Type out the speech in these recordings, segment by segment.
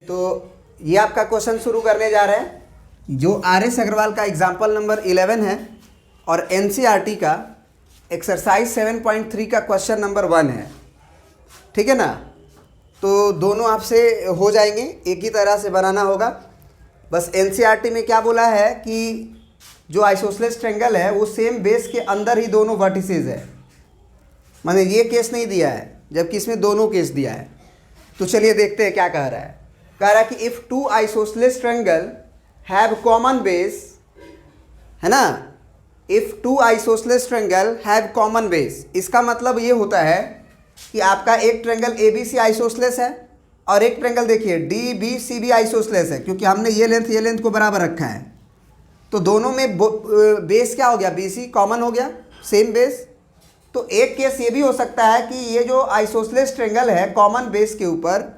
तो ये आपका क्वेश्चन शुरू करने जा रहे हैं जो आर.एस. अग्रवाल का एग्जाम्पल नंबर 11 है और एनसीईआरटी का एक्सरसाइज 7.3 का क्वेश्चन नंबर 1 है। ठीक है ना। तो दोनों आपसे हो जाएंगे, एक ही तरह से बनाना होगा। बस एनसीईआरटी में क्या बोला है कि जो आइसोसेलेस ट्रायंगल है वो सेम बेस के अंदर ही दोनों वर्टिसेस है, माने ये केस नहीं दिया है, जबकि इसमें दोनों केस दिया है। तो चलिए देखते हैं क्या कह रहा है। कह रहा है कि if two isosceles triangle have common base, है ना, if two isosceles triangle have common base, इसका मतलब ये होता है कि आपका एक triangle A B C isosceles है और एक ट्रायंगल देखिए डी बी सी भी आइसोसेलेस है, क्योंकि हमने ये लेंथ को बराबर रखा है। तो दोनों में बेस क्या हो गया, बी सी कॉमन हो गया, सेम बेस। तो एक केस ये भी हो सकता है कि ये जो आइसोसेलेस ट्रायंगल है कॉमन बेस के ऊपर,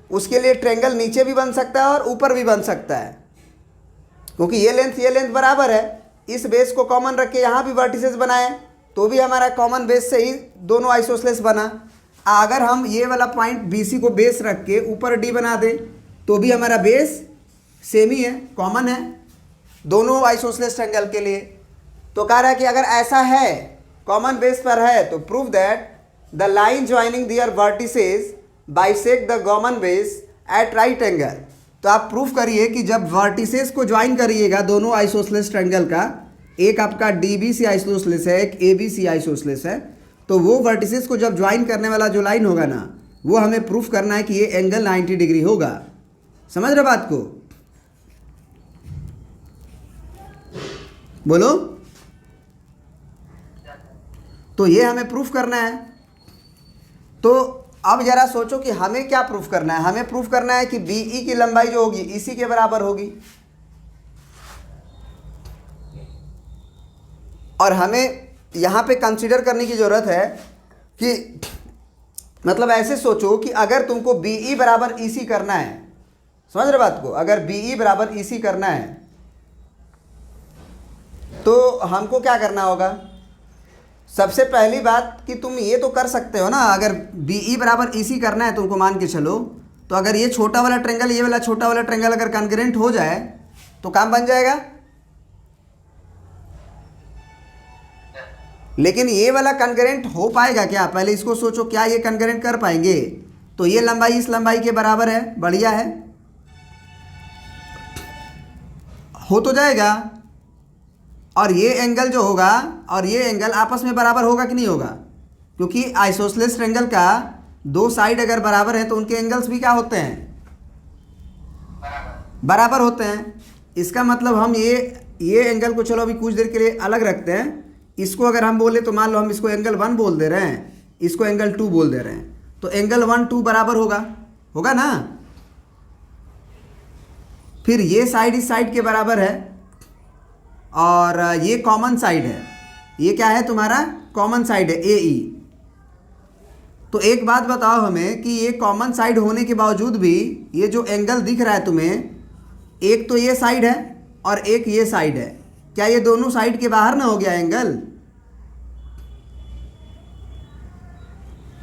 उसके लिए ट्रायंगल नीचे भी बन सकता है और ऊपर भी बन सकता है, क्योंकि ये लेंथ बराबर है। इस बेस को कॉमन रख के यहाँ भी वर्टिसेस बनाए तो भी हमारा कॉमन बेस से ही दोनों आइसोसेलेस बना। अगर हम ये वाला पॉइंट बी सी को बेस रख के ऊपर डी बना दें तो भी हमारा बेस सेम ही है, कॉमन है दोनों आइसोसेलेस ट्रायंगल के लिए। तो कह रहा है कि अगर ऐसा है, कॉमन बेस पर है, तो prove that the line joining their vertices bisect the common base at right angle. तो आप प्रूफ करिए कि जब वर्टिसेस को ज्वाइन करिएगा दोनों आइसोसेलेस ट्रायंगल का, एक आपका डी बी सी आइसोसेलेस है, एक ए बी सी आइसोसेलेस है, तो वो वर्टिसेस को जब ज्वाइन करने वाला जो लाइन होगा ना, वो हमें प्रूफ करना है कि ये एंगल 90 डिग्री होगा। समझ रहे बात को? बोलो। तो ये हमें प्रूफ करना है। तो अब जरा सोचो कि हमें क्या प्रूफ करना है। हमें प्रूफ करना है कि बीई की लंबाई जो होगी इसी के बराबर होगी, और हमें यहाँ पे कंसीडर करने की ज़रूरत है कि मतलब ऐसे सोचो कि अगर तुमको बीई बराबर ईसी करना है, समझ रहे बात को, अगर बीई बराबर ईसी करना है तो हमको क्या करना होगा। सबसे पहली बात कि तुम ये तो कर सकते हो ना, अगर बीई बराबर ईसी करना है तुमको, मान के चलो, तो अगर ये छोटा वाला ट्रायंगल ये वाला छोटा वाला ट्रायंगल अगर कॉन्ग्रुएंट हो जाए तो काम बन जाएगा। लेकिन ये वाला कॉन्ग्रुएंट हो पाएगा क्या, पहले इसको सोचो, क्या ये कॉन्ग्रुएंट कर पाएंगे? तो ये लंबाई इस लंबाई के बराबर है, बढ़िया है, हो तो जाएगा। और ये एंगल जो होगा और ये एंगल आपस में बराबर होगा कि नहीं होगा, क्योंकि आइसोसेलेस ट्रायंगल का दो साइड अगर बराबर है तो उनके एंगल्स भी क्या होते हैं, बराबर होते हैं। इसका मतलब हम ये एंगल को चलो अभी कुछ देर के लिए अलग रखते हैं। इसको अगर हम बोले तो मान लो हम इसको एंगल 1 बोल दे रहे हैं, इसको एंगल 2 बोल दे रहे हैं, तो एंगल 1 2 बराबर होगा ना। फिर ये साइड इस साइड के बराबर है और ये कॉमन साइड है, ये क्या है तुम्हारा कॉमन साइड है ए ई। तो एक बात बताओ हमें कि ये कॉमन साइड होने के बावजूद भी ये जो एंगल दिख रहा है तुम्हें, एक तो ये साइड है और एक ये साइड है, क्या ये दोनों साइड के बाहर ना हो गया एंगल?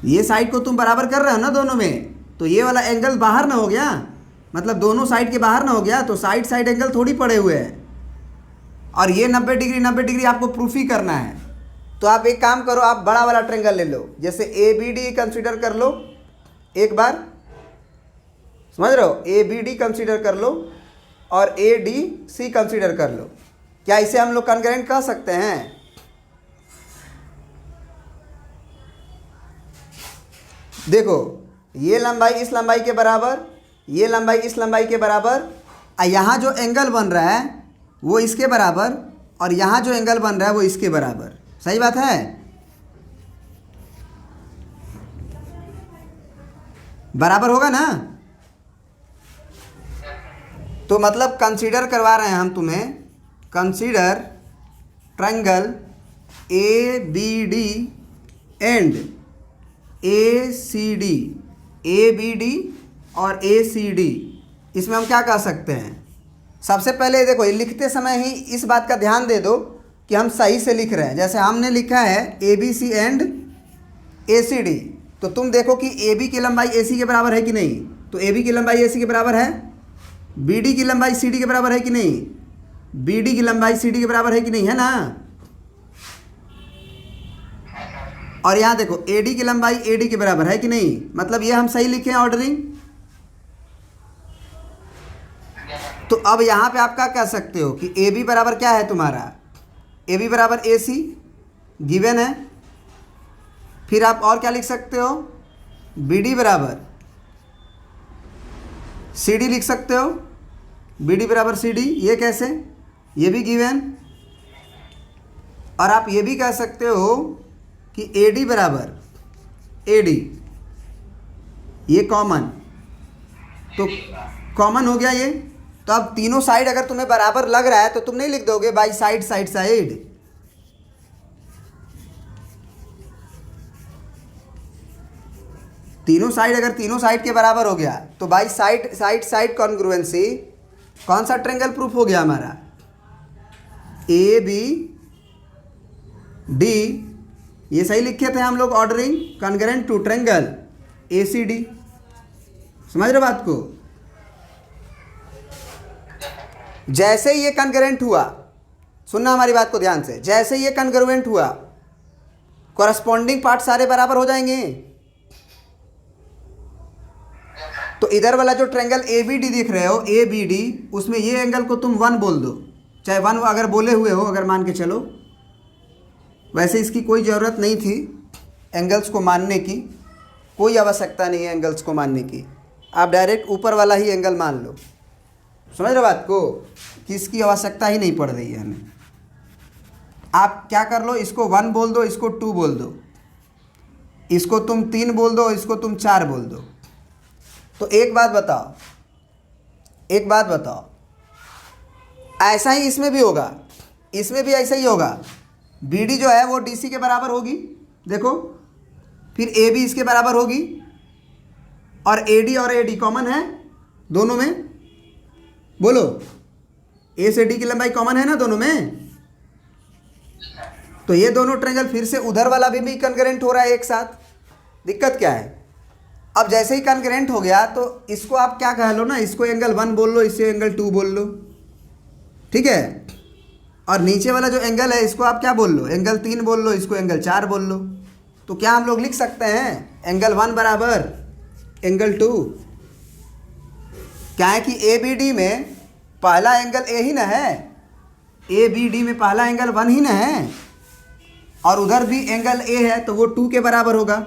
ये साइड को तुम बराबर कर रहे हो ना दोनों में, तो ये वाला एंगल बाहर ना हो गया, मतलब दोनों साइड के बाहर ना हो गया, तो साइड साइड एंगल थोड़ी पड़े हुए हैं। और ये 90 डिग्री आपको प्रूफ ही करना है। तो आप एक काम करो, आप बड़ा वाला ट्रायंगल ले लो, जैसे ए बी डी कंसिडर कर लो एक बार, समझ रहे हो, ए बी डी कंसिडर कर लो और ए डी सी कंसिडर कर लो। क्या इसे हम लोग कॉन्ग्रुएंट कह सकते हैं? देखो, ये लंबाई इस लंबाई के बराबर, ये लंबाई इस लंबाई के बराबर, यहाँ जो एंगल बन रहा है वो इसके बराबर, और यहाँ जो एंगल बन रहा है वो इसके बराबर। सही बात है? बराबर होगा ना। तो मतलब कंसीडर करवा रहे हैं हम तुम्हें, consider triangle A B D and A C D, A B D और ए सी डी। इसमें हम क्या कह सकते हैं, सबसे पहले देखो ये लिखते समय ही इस बात का ध्यान दे दो कि हम सही से लिख रहे हैं। जैसे हमने लिखा है A B C and A C D, तो तुम देखो कि ए बी की लंबाई ए सी के बराबर है कि नहीं, तो ए बी की लंबाई ए सी के बराबर है, बी डी की लंबाई सी डी के बराबर है कि नहीं, बी डी की लंबाई सी डी के बराबर है कि नहीं, है ना। और यहाँ देखो ए डी की लंबाई ए डी के बराबर है कि नहीं, मतलब ये हम सही लिखे हैं ऑर्डरिंग। तो अब यहाँ पे आप क्या कह सकते हो कि ए बी बराबर क्या है तुम्हारा, ए बी बराबर ए सी गिवन है। फिर आप और क्या लिख सकते हो, बी डी बराबर सी डी लिख सकते हो, बी डी बराबर सी डी। ये कैसे, ये भी गिवन। और आप ये भी कह सकते हो कि ए डी बराबर ए डी, ये कॉमन, तो कॉमन हो गया ये। तो अब तीनों साइड अगर तुम्हें बराबर लग रहा है तो तुम नहीं लिख दोगे बाई साइड साइड साइड। तीनों साइड अगर तीनों साइड के बराबर हो गया तो by side side side congruency कौन सा ट्रायंगल प्रूफ हो गया हमारा, ए बी डी। ये सही लिखे थे हम लोग ordering, congruent to triangle A C D. समझ रहे हो बात को। जैसे ही ये कॉन्ग्रुएंट हुआ, सुनना हमारी बात को ध्यान से, जैसे ही ये कॉन्ग्रुएंट हुआ कॉरस्पॉन्डिंग पार्ट सारे बराबर हो जाएंगे। तो इधर वाला जो ट्रायंगल ए बी डी दिख रहे हो, ए बी डी, उसमें ये एंगल को तुम 1 बोल दो, चाहे 1 अगर बोले हुए हो, अगर मान के चलो। वैसे इसकी कोई ज़रूरत नहीं थी एंगल्स को मानने की, कोई आवश्यकता नहीं है एंगल्स को मानने की। आप डायरेक्ट ऊपर वाला ही एंगल मान लो। समझ रहे बात को, कि इसकी आवश्यकता ही नहीं पड़ रही है हमें। आप क्या कर लो, इसको 1 बोल दो, इसको 2 बोल दो, इसको तुम 3 बोल दो, इसको तुम 4 बोल दो। तो एक बात बताओ, एक बात बताओ, ऐसा ही इसमें भी होगा, इसमें भी ऐसा ही होगा। बी डी जो है वो डी सी के बराबर होगी, देखो। फिर ए बी इसके बराबर होगी, और ए डी कॉमन है दोनों में। बोलो, ए से डी की लंबाई कॉमन है ना दोनों में। तो ये दोनों ट्रायंगल फिर से उधर वाला भी कॉन्ग्रुएंट हो रहा है एक साथ। दिक्कत क्या है, अब जैसे ही कॉन्ग्रुएंट हो गया तो इसको आप क्या कह लो ना, इसको एंगल 1 बोल लो, इससे एंगल 2 बोल लो, ठीक है। और नीचे वाला जो एंगल है इसको आप क्या बोल लो, एंगल 3 बोल लो, इसको एंगल 4 बोल लो। तो क्या हम लोग लिख सकते हैं एंगल 1 बराबर एंगल 2। क्या है कि ए बी डी में पहला एंगल ए ही ना है, ए बी डी में पहला एंगल 1 ही ना है, और उधर भी एंगल ए है तो वो 2 के बराबर होगा।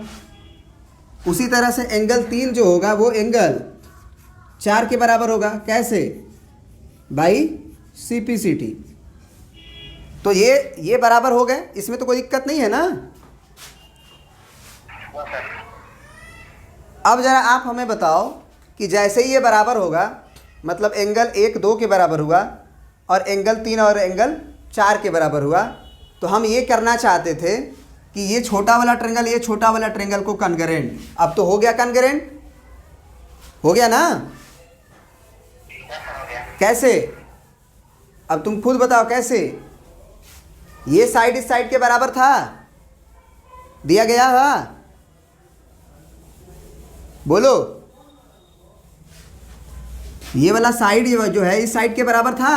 उसी तरह से एंगल 3 जो होगा वो एंगल 4 के बराबर होगा। कैसे, by C P C T. तो ये बराबर हो गए, इसमें तो कोई दिक्कत नहीं है ना। अब जरा आप हमें बताओ कि जैसे ही ये बराबर होगा, मतलब एंगल 1 2 के बराबर हुआ और एंगल 3 और एंगल 4 के बराबर हुआ, तो हम ये करना चाहते थे कि ये छोटा वाला ट्रायंगल ये छोटा वाला ट्रायंगल को कॉन्ग्रुएंट। अब तो हो गया कॉन्ग्रुएंट, हो गया ना। कैसे, अब तुम खुद बताओ कैसे। ये साइड इस साइड के बराबर था, दिया गया था, बोलो। ये वाला साइड जो है इस साइड के बराबर था,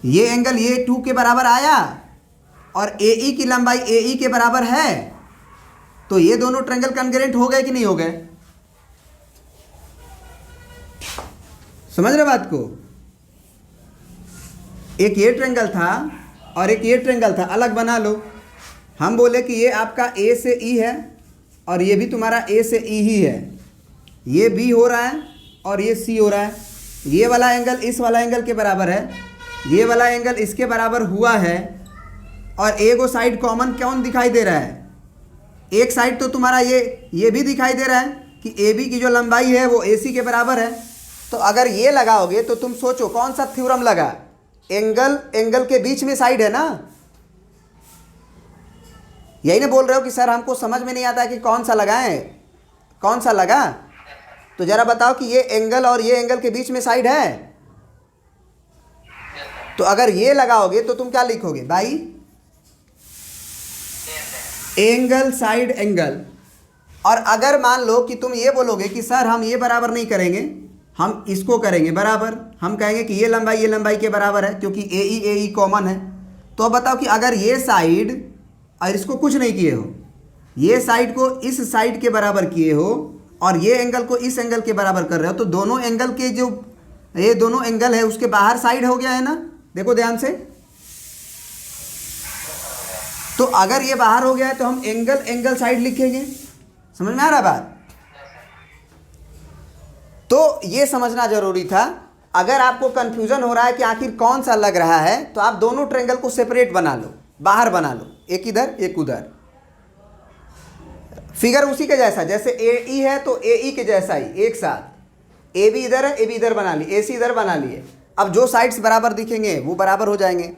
ये एंगल ये 2 के बराबर आया, और ए ई की लंबाई ए ई के बराबर है। तो ये दोनों ट्रायंगल कॉन्ग्रुएंट हो गए कि नहीं हो गए। समझ रहे बात को। एक ये ट्रायंगल था और एक ये ट्रायंगल था, अलग बना लो। हम बोले कि ये आपका ए से ई है और ये भी तुम्हारा ए से ई ही है, ये बी हो रहा है और ये सी हो रहा है। ये वाला एंगल इस वाला एंगल के बराबर है, ये वाला एंगल इसके बराबर हुआ है, और एक वो साइड कॉमन कौन दिखाई दे रहा है, एक साइड तो तुम्हारा ये भी दिखाई दे रहा है कि ए बी की जो लंबाई है वो ए सी के बराबर है। तो अगर ये लगाओगे तो तुम सोचो कौन सा थ्योरम लगा, एंगल के बीच में साइड है ना। यही ना बोल रहे हो कि सर हमको समझ में नहीं आता है कि कौन सा लगाएं, कौन सा लगा। तो जरा बताओ कि ये एंगल और ये एंगल के बीच में साइड है। तो अगर ये लगाओगे तो तुम क्या लिखोगे भाई, एंगल साइड एंगल, और अगर मान लो कि तुम ये बोलोगे कि सर हम ये बराबर नहीं करेंगे, हम इसको करेंगे बराबर, हम कहेंगे कि ये लंबाई के बराबर है क्योंकि ए ई कॉमन है। तो अब बताओ कि अगर ये साइड और इसको कुछ नहीं किए हो, ये साइड को इस साइड के बराबर किए हो और ये एंगल को इस एंगल के बराबर कर रहे हो, तो दोनों एंगल के जो ये दोनों एंगल है उसके बाहर साइड हो गया है ना, देखो ध्यान से। तो अगर ये बाहर हो गया है तो हम एंगल साइड लिखेंगे। समझ में आ रहा बात? तो ये समझना जरूरी था। अगर आपको कंफ्यूजन हो रहा है कि आखिर कौन सा लग रहा है, तो आप दोनों ट्रायंगल को सेपरेट बना लो, बाहर बना लो, एक इधर एक उधर। फिगर उसी के जैसा, जैसे ए ई है तो ए ई के जैसा ही एक साथ, ए बी इधर है, ए बी इधर बना लिए, ए सी इधर बना लिए। अब जो साइड्स बराबर दिखेंगे वो बराबर हो जाएंगे।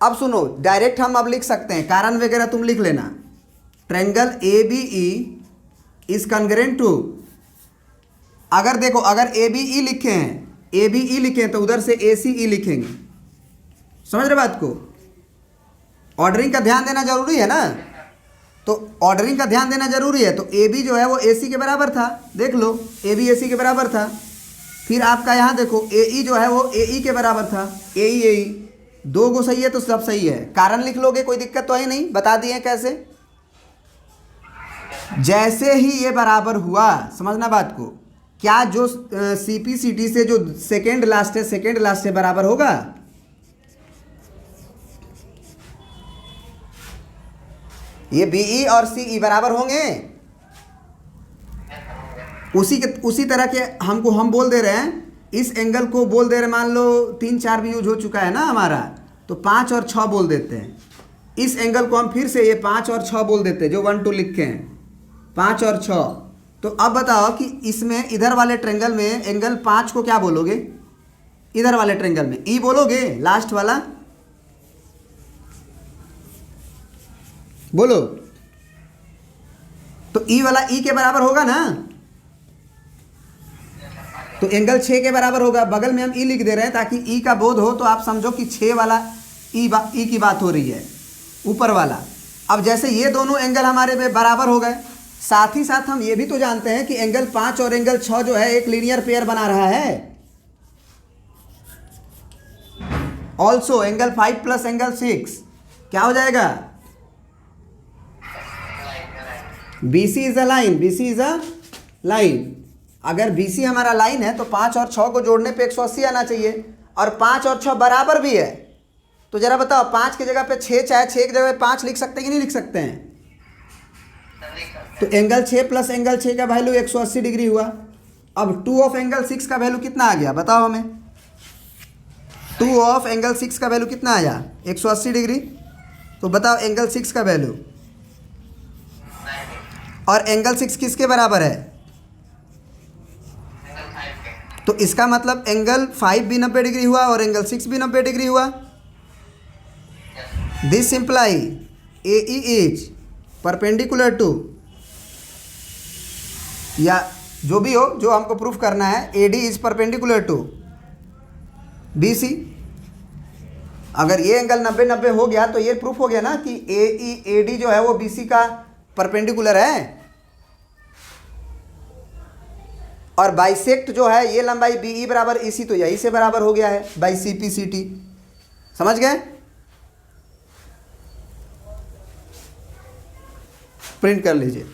अब सुनो, डायरेक्ट हम अब लिख सकते हैं, कारण वगैरह तुम लिख लेना। Triangle A B E is congruent to, अगर देखो अगर ए बी ई लिखे हैं, ए बी ई लिखे हैं तो उधर से ए सी ई लिखेंगे। समझ रहे बात को? ऑर्डरिंग का ध्यान देना जरूरी है ना, तो ऑर्डरिंग का ध्यान देना जरूरी है। तो ए बी जो है वो ए सी के बराबर था, देख लो ए बी ए सी के बराबर था। फिर आपका यहाँ देखो ए ई जो है वो ए ई के बराबर था, ए ई दो गो सही है तो सब सही है। कारण लिख लोगे, कोई दिक्कत तो है नहीं, बता दिए कैसे। जैसे ही ये बराबर हुआ, समझना बात को, क्या जो सी पी सी टी से जो सेकेंड लास्ट है, सेकेंड लास्ट से बराबर होगा? ये बी ई और सी ई बराबर होंगे। उसी तरह के हम बोल दे रहे हैं, इस एंगल को बोल दे रहे हैं, मान लो 3 4 भी यूज हो चुका है ना हमारा, तो 5 और 6 बोल देते हैं। इस एंगल को हम फिर से ये 5 और 6 बोल देते हैं, जो 1 2 लिखे हैं, 5 और 6। तो अब बताओ कि इसमें इधर वाले ट्रायंगल में एंगल 5 को क्या बोलोगे? इधर वाले ट्रायंगल में ई बोलोगे, लास्ट वाला बोलो। तो ई वाला ई के बराबर होगा ना, तो एंगल 6 के बराबर होगा। बगल में हम ई लिख दे रहे हैं ताकि ई का बोध हो, तो आप समझो कि 6 वाला ई की बात हो रही है, ऊपर वाला। अब जैसे ये दोनों एंगल हमारे में बराबर हो गए, साथ ही साथ हम ये भी तो जानते हैं कि एंगल 5 और एंगल 6 जो है एक लीनियर पेयर बना रहा है। ऑल्सो एंगल 5 प्लस एंगल 6 क्या हो जाएगा? BC is a line, BC is a line. अगर BC हमारा लाइन है तो 5 और 6 को जोड़ने पे 180 आना चाहिए, और 5 और 6 बराबर भी है। तो जरा बताओ, 5 की जगह पे 6, चाहे 6 की जगह पे 5 लिख सकते हैं कि नहीं लिख सकते हैं? तो एंगल 6 प्लस एंगल 6 का वैल्यू 180 डिग्री हुआ। अब 2 ऑफ एंगल 6 का वैल्यू कितना आ गया बताओ हमें? 2 ऑफ एंगल 6 का वैल्यू कितना आया? 180 डिग्री। तो बताओ एंगल 6 का वैल्यू, और एंगल 6 किसके बराबर है? तो इसका मतलब एंगल 5 भी 90 डिग्री हुआ और एंगल 6 भी 90 डिग्री हुआ। This imply A E is perpendicular to, या जो भी हो जो हमको प्रूफ करना है, A D is perpendicular to B C. अगर ये एंगल 90 90 हो गया तो ये प्रूफ हो गया ना कि ए डी जो है वो बी सी का परपेंडिकुलर है। और बाइसेक्ट जो है ये लंबाई बी ई बराबर ई सी, तो यही से बराबर हो गया है by C P C T. समझ गए? प्रिंट कर लीजिए।